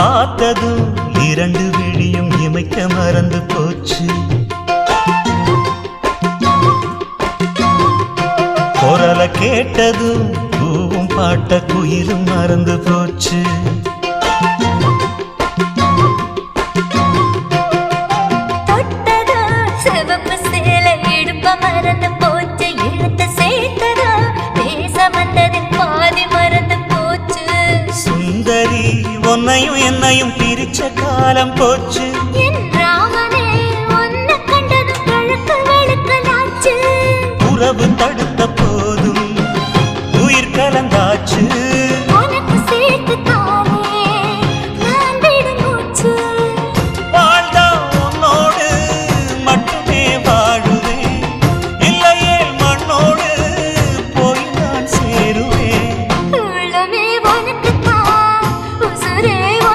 பார்த்ததும் இரண்டு விழியும் இமைக்க மறந்து போச்சு. குரல கேட்டதும் பூவும் பாட்ட குயிலும் மறந்து போச்சு. சுந்தரி உன்னையும் என்னையும் பிரிச்ச காலம் போச்சு. உறவு தடுத்த போதும் உயிர் கலந்தாச்சு.